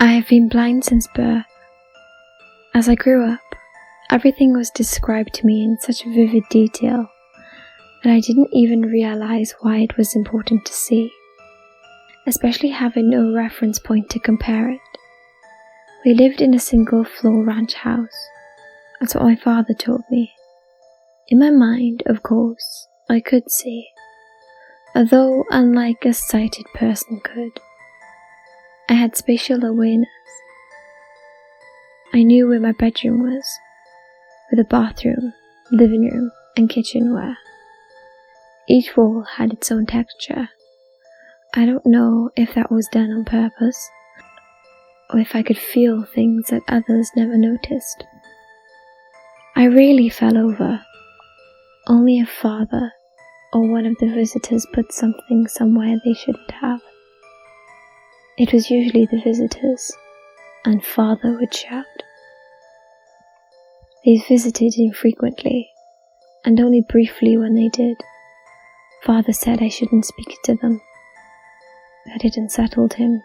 I have been blind since birth. As I grew up, everything was described to me in such vivid detail that I didn't even realize why it was important to see, especially having no reference point to compare it. We lived in a single-floor ranch house. That's what my father told me. In my mind, of course, I could see, although unlike a sighted person could. I had spatial awareness. I knew where my bedroom was, where the bathroom, living room, and kitchen were. Each wall had its own texture. I don't know if that was done on purpose, or if I could feel things that others never noticed. I rarely fell over. Only if father or one of the visitors put something somewhere they shouldn't have. It was usually the visitors, and father would shout. They visited infrequently, and only briefly when they did. Father said I shouldn't speak to them. That it unsettled him.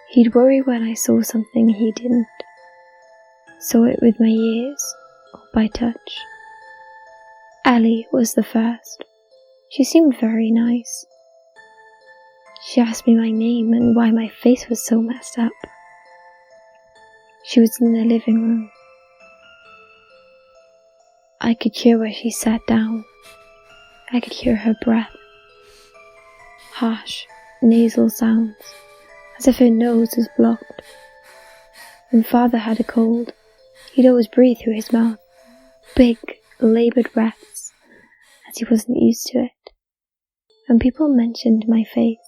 He'd worry when I saw something he didn't. Saw it with my ears, or by touch. Ellie was the first. She seemed very nice. She asked me my name and why my face was so messed up. She was in the living room. I could hear where she sat down. I could hear her breath. Harsh, nasal sounds, as if her nose was blocked. When father had a cold, he'd always breathe through his mouth, big, laboured breaths, as he wasn't used to it. When people mentioned my face,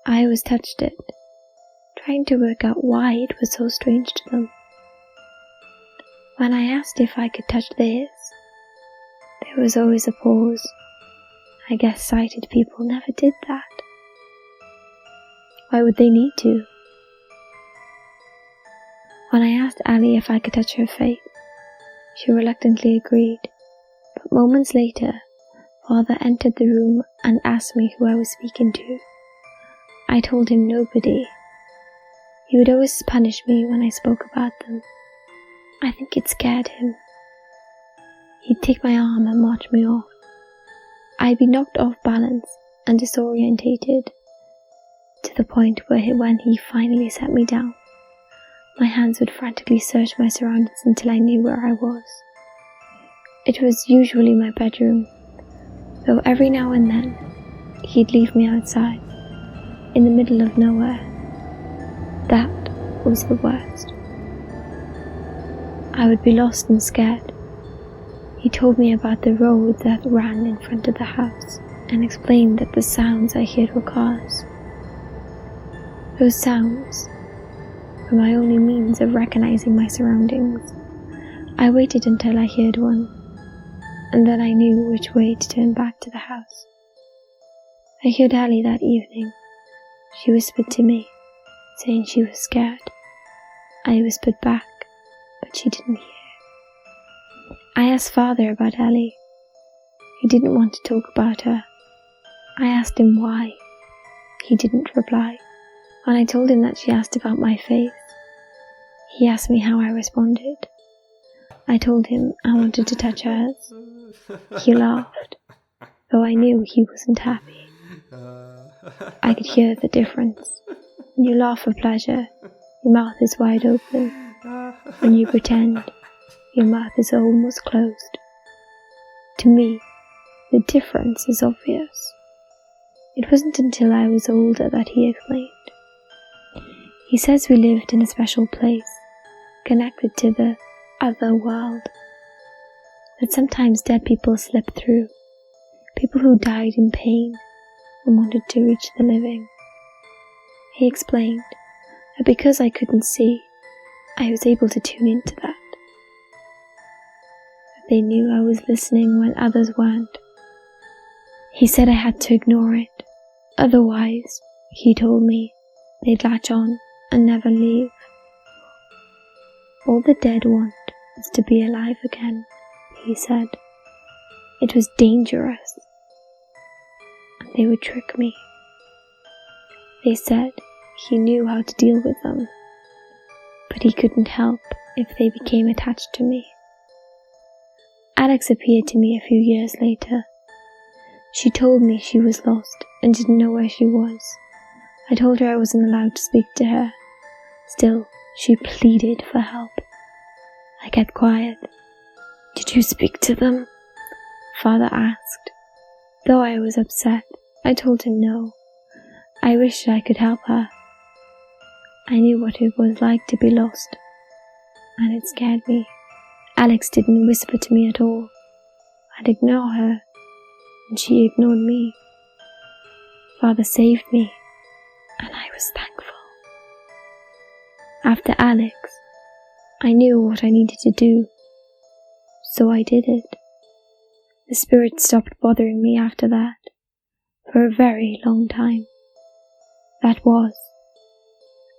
I always touched it, trying to work out why it was so strange to them. When I asked if I could touch theirs, there was always a pause. I guess sighted people never did that. Why would they need to? When I asked Ali if I could touch her face, she reluctantly agreed, but moments later, father entered the room and asked me who I was speaking to. I told him nobody. He would always punish me when I spoke about them. I think it scared him. He'd take my arm and march me off. I'd be knocked off balance and disorientated, to the point where when he finally set me down, my hands would frantically search my surroundings until I knew where I was. It was usually my bedroom, though every now and then he'd leave me outside, in the middle of nowhere. That was the worst. I would be lost and scared. He told me about the road that ran in front of the house and explained that the sounds I heard were cars. Those sounds were my only means of recognizing my surroundings. I waited until I heard one, and then I knew which way to turn back to the house. I heard Ali that evening. She whispered to me, saying she was scared. I whispered back, but she didn't hear. I asked father about Ellie. He didn't want to talk about her. I asked him why. He didn't reply. When I told him that she asked about my face, he asked me how I responded. I told him I wanted to touch hers. He laughed, though I knew he wasn't happy. I could hear the difference. When you laugh for pleasure, your mouth is wide open. When you pretend, your mouth is almost closed. To me, the difference is obvious. It wasn't until I was older that he explained. He says we lived in a special place, connected to the other world, that sometimes dead people slip through, people who died in pain and wanted to reach the living. He explained that because I couldn't see, I was able to tune into that. They knew I was listening when others weren't. He said I had to ignore it. Otherwise, he told me, they'd latch on and never leave. All the dead want is to be alive again, he said. It was dangerous. They would trick me. They said he knew how to deal with them. but he couldn't help if they became attached to me. Alex appeared to me a few years later. She told me she was lost and didn't know where she was. I told her I wasn't allowed to speak to her. Still, she pleaded for help. I kept quiet. "Did you speak to them?" Father asked. Though I was upset, I told him no. I wished I could help her. I knew what it was like to be lost, and it scared me. Alex didn't whisper to me at all. I'd ignore her, and she ignored me. Father saved me, and I was thankful. After Alex, I knew what I needed to do, so I did it. The spirit stopped bothering me after that, for a very long time. That was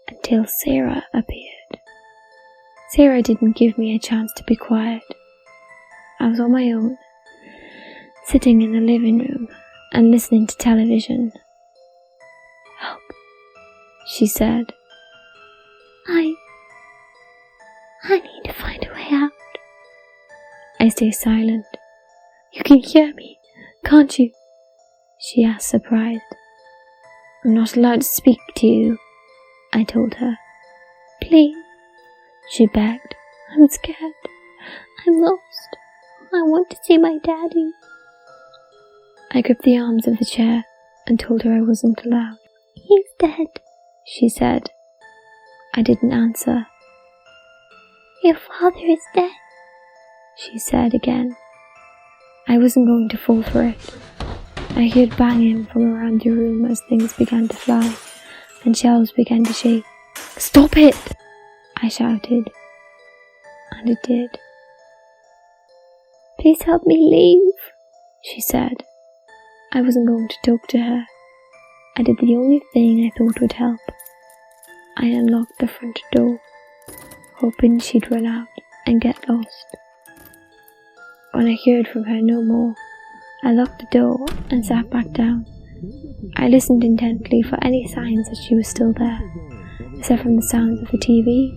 until Sarah appeared. Sarah didn't give me a chance to be quiet. I was on my own, sitting in the living room and listening to television. "Help," she said. I need to find a way out." I stay silent. "You can hear me, can't you?" she asked, surprised. "I'm not allowed to speak to you," I told her. "Please," she begged. "I'm scared. I'm lost. I want to see my daddy." I gripped the arms of the chair and told her I wasn't allowed. "He's dead," she said. I didn't answer. "Your father is dead," she said again. I wasn't going to fall for it. I heard banging from around the room as things began to fly and shelves began to shake. "Stop it!" I shouted, and it did. "Please help me leave," she said. I wasn't going to talk to her. I did the only thing I thought would help. I unlocked the front door, hoping she'd run out and get lost. When I heard from her no more, I locked the door and sat back down. I listened intently for any signs that she was still there. Except from the sounds of the TV,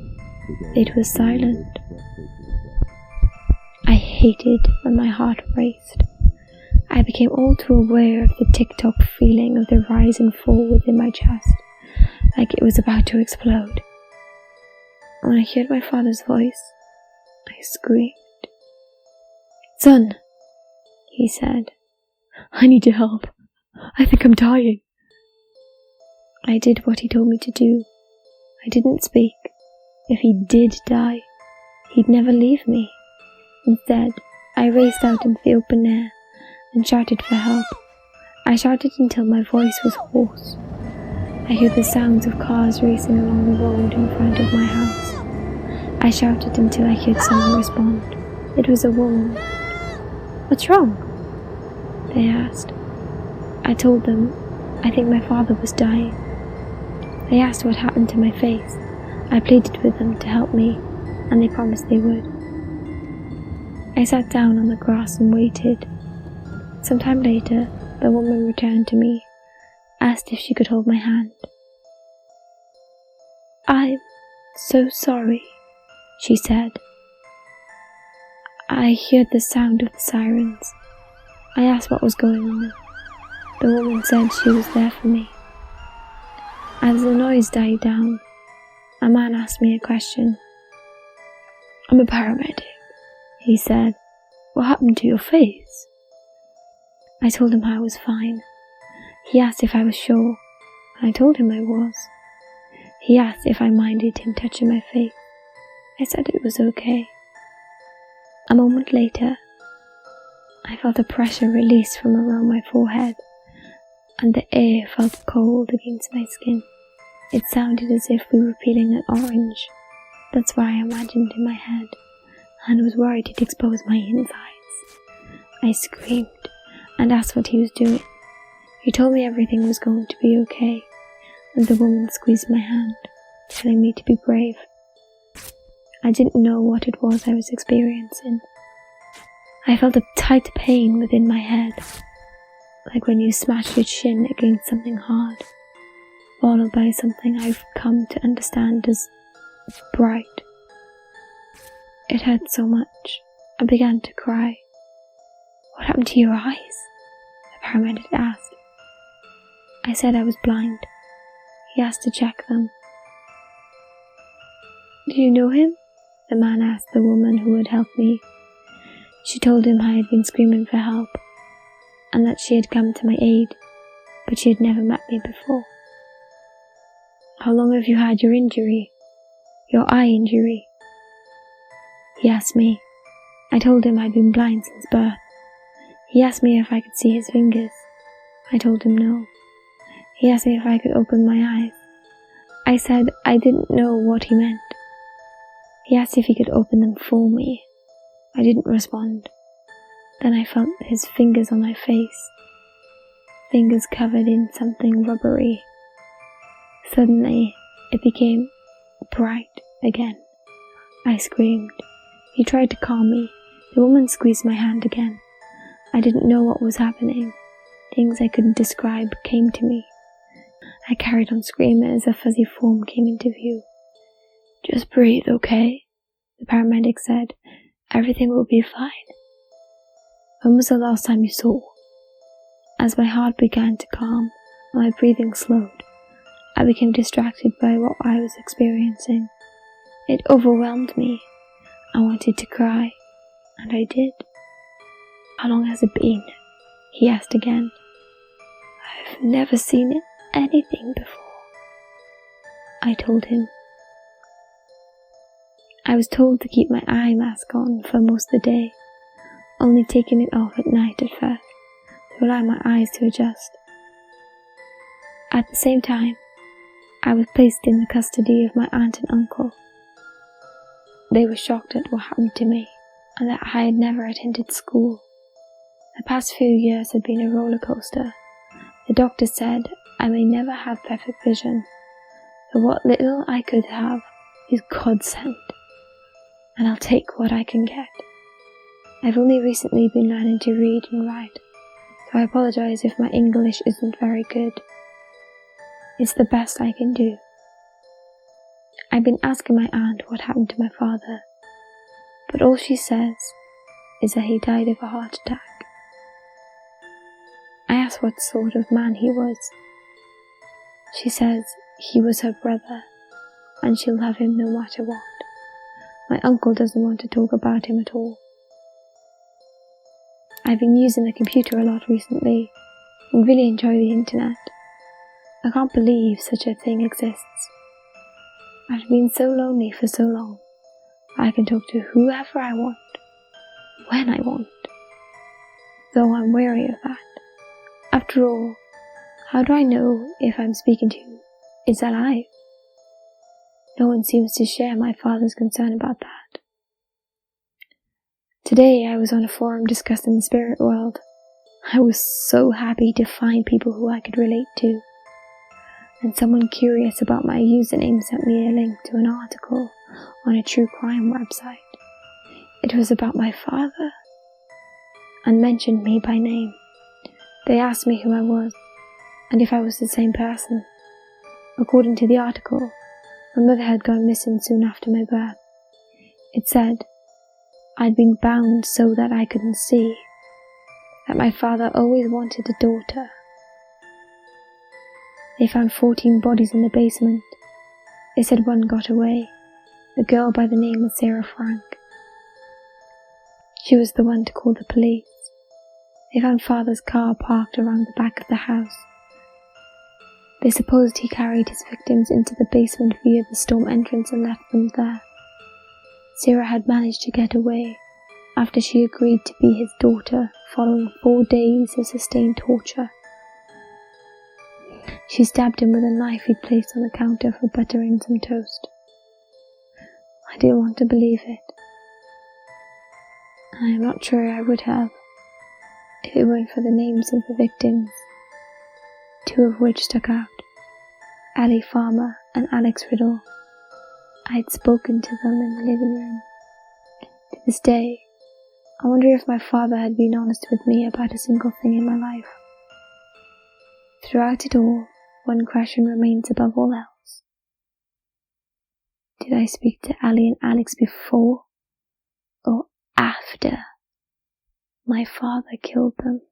it was silent. I hated when my heart raced. I became all too aware of the tick-tock feeling of the rise and fall within my chest, like it was about to explode. When I heard my father's voice, I screamed. "Son," he said, "I need your help. I think I'm dying." I did what he told me to do. I didn't speak. If he did die, he'd never leave me. Instead, I raced out into the open air and shouted for help. I shouted until my voice was hoarse. I heard the sounds of cars racing along the road in front of my house. I shouted until I heard someone respond. It was a woman. "What's wrong?" they asked. I told them I think my father was dying. They asked what happened to my face. I pleaded with them to help me, and they promised they would. I sat down on the grass and waited. Sometime later, the woman returned to me, asked if she could hold my hand. "I'm so sorry," she said. I heard the sound of the sirens. I asked what was going on. The woman said she was there for me. As the noise died down, a man asked me a question. "I'm a paramedic," he said. "What happened to your face?" I told him I was fine. He asked if I was sure. I told him I was. He asked if I minded him touching my face. I said it was okay. A moment later, I felt a pressure release from around my forehead, and the air felt cold against my skin. It sounded as if we were peeling an orange. That's what I imagined in my head, and was worried it'd expose my insides. I screamed and asked what he was doing. He told me everything was going to be okay, and the woman squeezed my hand, telling me to be brave. I didn't know what it was I was experiencing. I felt a tight pain within my head, like when you smash your chin against something hard, followed by something I've come to understand as bright. It hurt so much, I began to cry. "What happened to your eyes?" the paramedic asked. I said I was blind. He asked to check them. "Do you know him?" the man asked the woman who had helped me. She told him I had been screaming for help, and that she had come to my aid, but she had never met me before. "How long have you had your injury? Your eye injury?" he asked me. I told him I'd been blind since birth. He asked me if I could see his fingers. I told him no. He asked me if I could open my eyes. I said I didn't know what he meant. He asked if he could open them for me. I didn't respond. Then I felt his fingers on my face, fingers covered in something rubbery. Suddenly, it became bright again. I screamed. He tried to calm me. The woman squeezed my hand again. I didn't know what was happening. Things I couldn't describe came to me. I carried on screaming as a fuzzy form came into view. "Just breathe, okay?" the paramedic said. "Everything will be fine." "When was the last time you saw?" As my heart began to calm and my breathing slowed, I became distracted by what I was experiencing. It overwhelmed me. I wanted to cry, and I did. "How long has it been?" he asked again. "I've never seen anything before," I told him. I was told to keep my eye mask on for most of the day, only taking it off at night at first to allow my eyes to adjust. At the same time, I was placed in the custody of my aunt and uncle. They were shocked at what happened to me and that I had never attended school. The past few years had been a roller coaster. The doctor said I may never have perfect vision, but what little I could have is God sent, and I'll take what I can get. I've only recently been learning to read and write, so I apologize if my English isn't very good. It's the best I can do. I've been asking my aunt what happened to my father, but all she says is that he died of a heart attack. I asked what sort of man he was. She says he was her brother, and she'll love him no matter what. My uncle doesn't want to talk about him at all. I've been using the computer a lot recently, and really enjoy the internet. I can't believe such a thing exists. I've been so lonely for so long. I can talk to whoever I want, when I want. Though I'm wary of that. After all, how do I know if I'm speaking to is alive? No one seems to share my father's concern about that. Today I was on a forum discussing the spirit world. I was so happy to find people who I could relate to. And someone curious about my username sent me a link to an article on a true crime website. It was about my father, and mentioned me by name. They asked me who I was, and if I was the same person. According to the article, my mother had gone missing soon after my birth. It said I'd been bound so that I couldn't see, that my father always wanted a daughter. They found 14 bodies in the basement. They said one got away, a girl by the name of Sarah Frank. She was the one to call the police. They found father's car parked around the back of the house. They supposed he carried his victims into the basement via the storm entrance and left them there. Sarah had managed to get away after she agreed to be his daughter following 4 days of sustained torture. She stabbed him with a knife he'd placed on the counter for buttering some toast. I didn't want to believe it. I am not sure I would have, if it weren't for the names of the victims, 2 of which stuck out, Ali Farmer and Alex Riddle. I had spoken to them in the living room. To this day, I wonder if my father had been honest with me about a single thing in my life. Throughout it all, one question remains above all else. Did I speak to Ali and Alex before or after my father killed them?